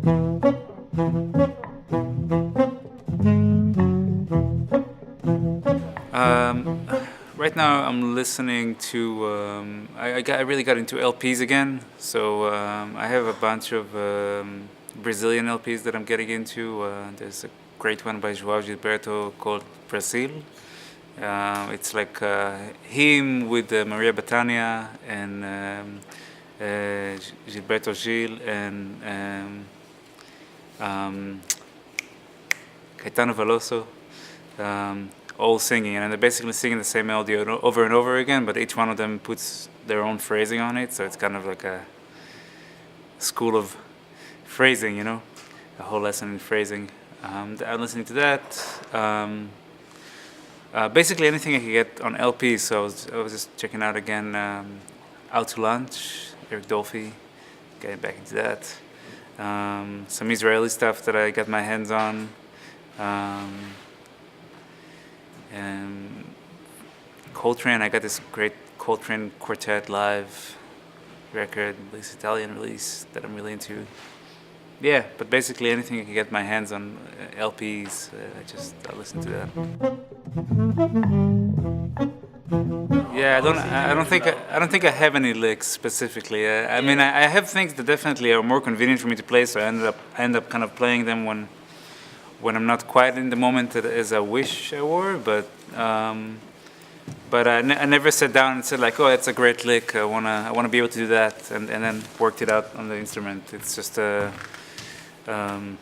Um, right now, I'm listening to. I really got into LPs again, so I have a bunch of Brazilian LPs that I'm getting into. There's a great one by João Gilberto called Brazil. It's like him with Maria Bethânia and Gilberto Gil and Caetano Veloso. All singing, and they're basically singing the same melody over and over again, but each one of them puts their own phrasing on it, so it's kind of like a school of phrasing, a whole lesson in phrasing. I'm listening to that. Basically anything I could get on LP, so I was just checking out again Out to Lunch, Eric Dolphy, getting back into that. Some Israeli stuff that I got my hands on. And Coltrane, I got this great Coltrane Quartet live record, this Italian release that I'm really into. Yeah, but basically anything I can get my hands on, LPs, I listen to that. Yeah, I don't think I have any licks specifically. I mean, I have things that definitely are more convenient for me to play, so I end up kind of playing them when I'm not quite in the moment as I wish I were, but I never sat down and said like, oh, that's a great lick. I wanna be able to do that, and then worked it out on the instrument. It's just I'm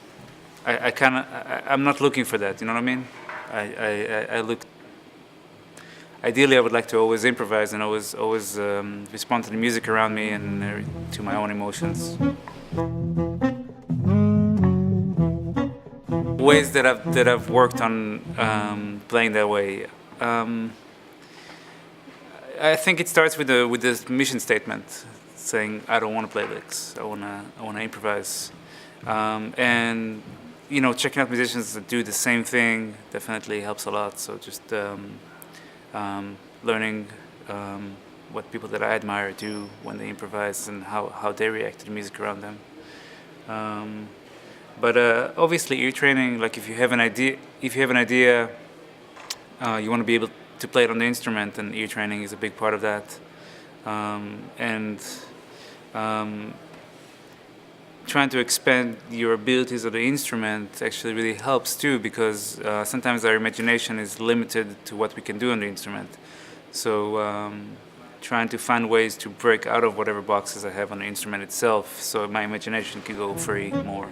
not looking for that. You know what I mean? I look. Ideally, I would like to always improvise and always respond to the music around me and to my own emotions. Ways that I've worked on playing that way. I think it starts with this mission statement, saying I don't want to play licks. I wanna improvise, and checking out musicians that do the same thing definitely helps a lot. So just learning what people that I admire do when they improvise and how they react to the music around them. But obviously, ear training. Like if you have an idea, you want to be able to play it on the instrument, and ear training is a big part of that. Trying to expand your abilities of the instrument actually really helps too, because sometimes our imagination is limited to what we can do on the instrument. So trying to find ways to break out of whatever boxes I have on the instrument itself, so my imagination can go free more.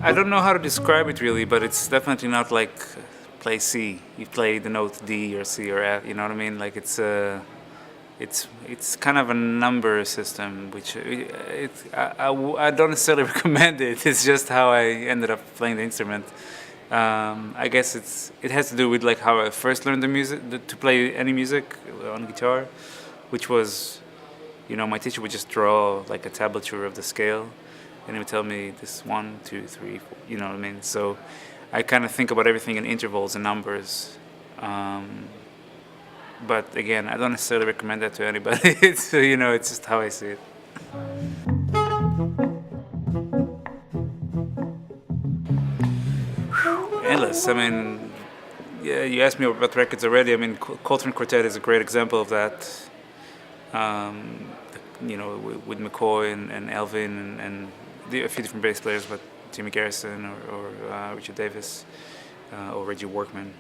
I don't know how to describe it really, but it's definitely not like play C. You play the note D or C or F. You know what I mean? Like it's kind of a number system, which I don't necessarily recommend it. It's just how I ended up playing the instrument. I guess it has to do with like how I first learned to play any music on guitar, which was, my teacher would just draw like a tablature of the scale, and he would tell me this 1, 2, 3, 4. You know what I mean? So I kind of think about everything in intervals and numbers. But again, I don't necessarily recommend that to anybody. It's it's just how I see it. Endless. I mean, yeah, you asked me about records already. I mean, Coltrane Quartet is a great example of that. With McCoy and Elvin and a few different bass players, but Jimmy Garrison or Richard Davis or Reggie Workman.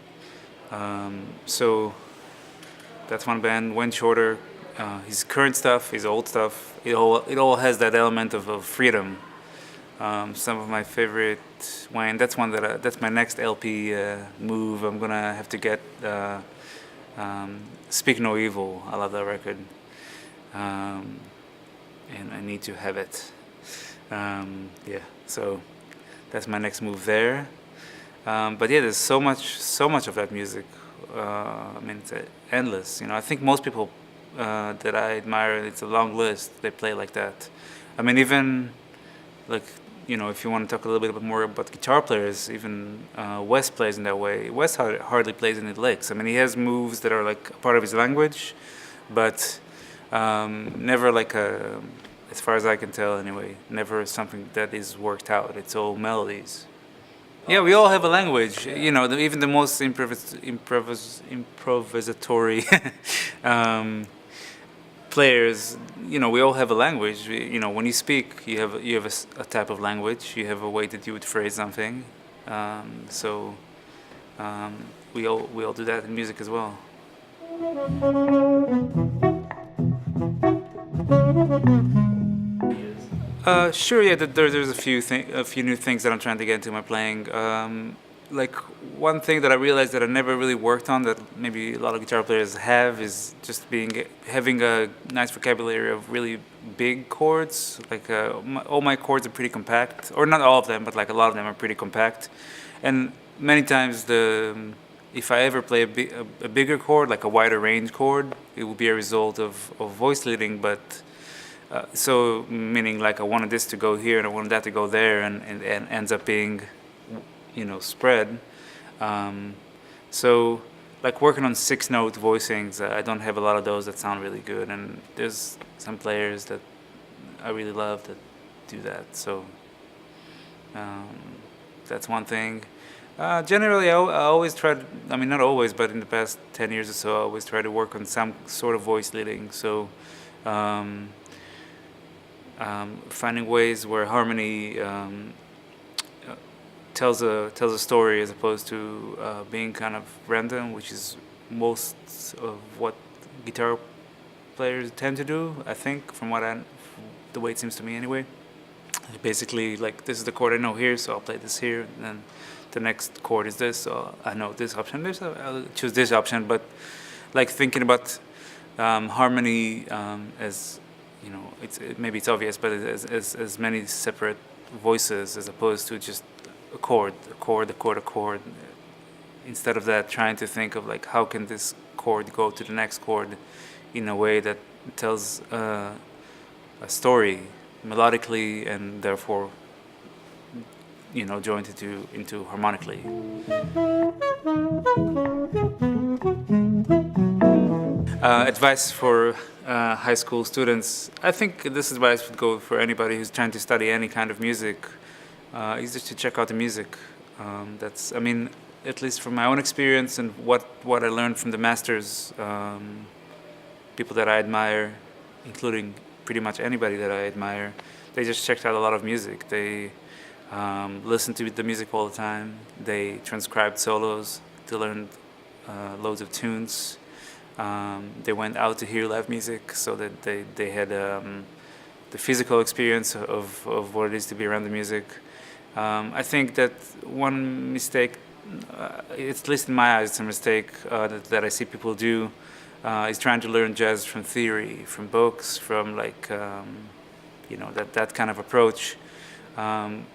So that's one band. Wayne Shorter, his current stuff, his old stuff, it all has that element of freedom. Some of my favorite Wayne. That's one that's my next LP move. I'm gonna have to get Speak No Evil. I love that record, and I need to have it. So that's my next move there. But yeah, there's so much of that music. I mean, it's endless. I think most people that I admire, it's a long list. They play like that. I mean, even like if you want to talk a little bit more about guitar players, even Wes plays in that way. Wes hardly plays any licks. I mean, he has moves that are like part of his language, but Never like a, as far as I can tell anyway, never something that is worked out. It's all melodies. Yeah, we all have a language. You know, even the most improvisatory players. You know, we all have a language. You know, when you speak, you have a type of language. You have a way that you would phrase something. So we all do that in music as well. Sure. Yeah. There's a few new things that I'm trying to get into my playing. Like one thing that I realized that I never really worked on that maybe a lot of guitar players have is just having a nice vocabulary of really big chords. Like all my chords are pretty compact, or not all of them, but like a lot of them are pretty compact. And many times if I ever play a bigger chord, like a wider range chord, it will be a result of voice leading, but. So meaning like I wanted this to go here and I wanted that to go there, and ends up being, spread. So like working on 6-note voicings, I don't have a lot of those that sound really good, and there's some players that I really love that do that. So that's one thing. Generally, I always try. I mean, not always, but in the past 10 years or so, I always try to work on some sort of voice leading. So. Finding ways where harmony tells a story as opposed to being kind of random, which is most of what guitar players tend to do. I think, the way it seems to me anyway. Basically, like this is the chord I know here, so I'll play this here, and then the next chord is this, so I know this option. I'll choose this option, but like thinking about harmony as maybe it's obvious, but as many separate voices as opposed to just a chord. Instead of that, trying to think of like how can this chord go to the next chord in a way that tells a story melodically and therefore joined into harmonically. Advice for high school students. I think this advice would go for anybody who's trying to study any kind of music. Is just to check out the music. At least from my own experience and what I learned from the masters, people that I admire, including pretty much anybody that I admire, they just checked out a lot of music. They listened to the music all the time. They transcribed solos to learn loads of tunes. They went out to hear live music so that they had the physical experience of what it is to be around the music. I think that one mistake, at least in my eyes, it's a mistake that I see people do, is trying to learn jazz from theory, from books, from that kind of approach. I'm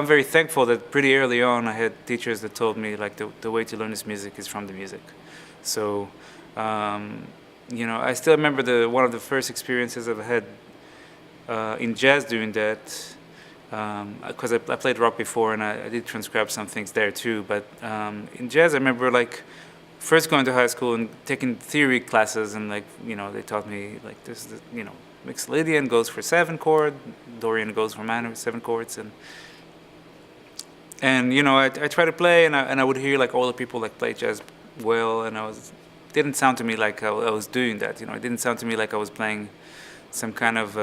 very thankful that pretty early on I had teachers that told me like the way to learn this music is from the music. So. I still remember one of the first experiences I've had in jazz doing that, because I played rock before and I did transcribe some things there too. But in jazz, I remember like first going to high school and taking theory classes, and they taught me like this, Mixolydian goes for 7 chord, Dorian goes for minor 7 chords, and I try to play and I would hear like all the people like play jazz well, and didn't sound to me like I was doing that. It didn't sound to me like I was playing some kind of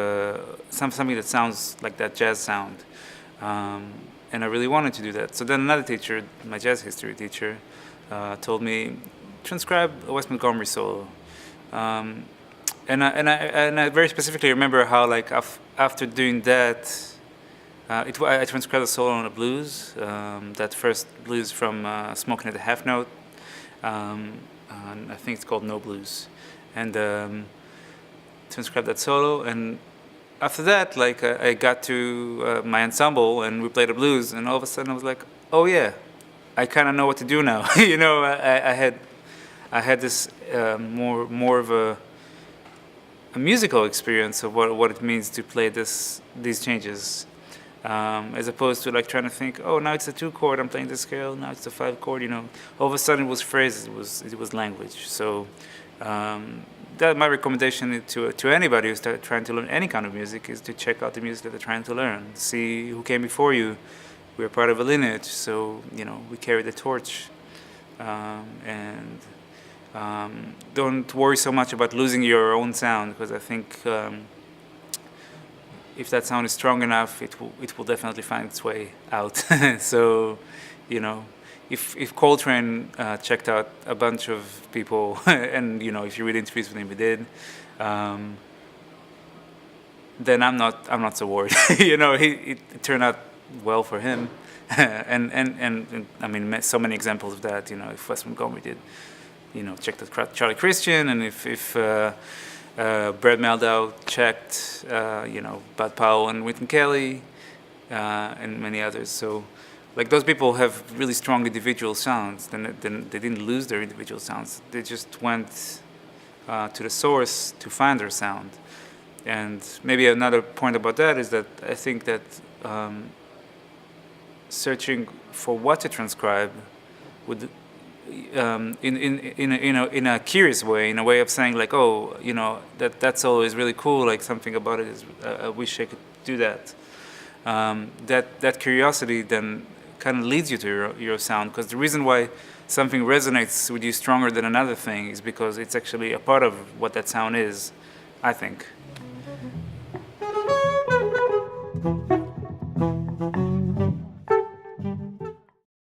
something that sounds like that jazz sound, and I really wanted to do that. So then another teacher, my jazz history teacher, told me transcribe a Wes Montgomery solo, and I very specifically remember how like after doing that, I transcribed a solo on a blues, that first blues from Smoking at the Half Note. I think it's called No Blues, and transcribed that solo. And after that, like I got to my ensemble and we played the blues, and all of a sudden I was like, oh yeah, I kind of know what to do now. I had this more of a musical experience of what it means to play these changes. As opposed to like trying to think, oh, now it's a 2 chord, I'm playing this scale, now it's a 5 chord, all of a sudden it was phrases, it was language. So that my recommendation to anybody who's trying to learn any kind of music is to check out the music that they're trying to learn. See who came before you. We're part of a lineage, so we carry the torch, and don't worry so much about losing your own sound, because I think if that sound is strong enough, it will definitely find its way out. So, if Coltrane checked out a bunch of people, and if you read interviews with him, he did, then I'm not so worried. It turned out well for him, and I mean, so many examples of that. If Wes Montgomery did, checked out Charlie Christian, and if Brad Meldau checked, Bud Powell and Wynton Kelly, and many others. So, like, those people have really strong individual sounds. Then they didn't lose their individual sounds. They just went to the source to find their sound. And maybe another point about that is that I think that searching for what to transcribe would, in a curious way, in a way of saying like, oh, that's always really cool. Like, something about it is, I wish I could do that. That curiosity then kind of leads you to your sound, because the reason why something resonates with you stronger than another thing is because it's actually a part of what that sound is, I think.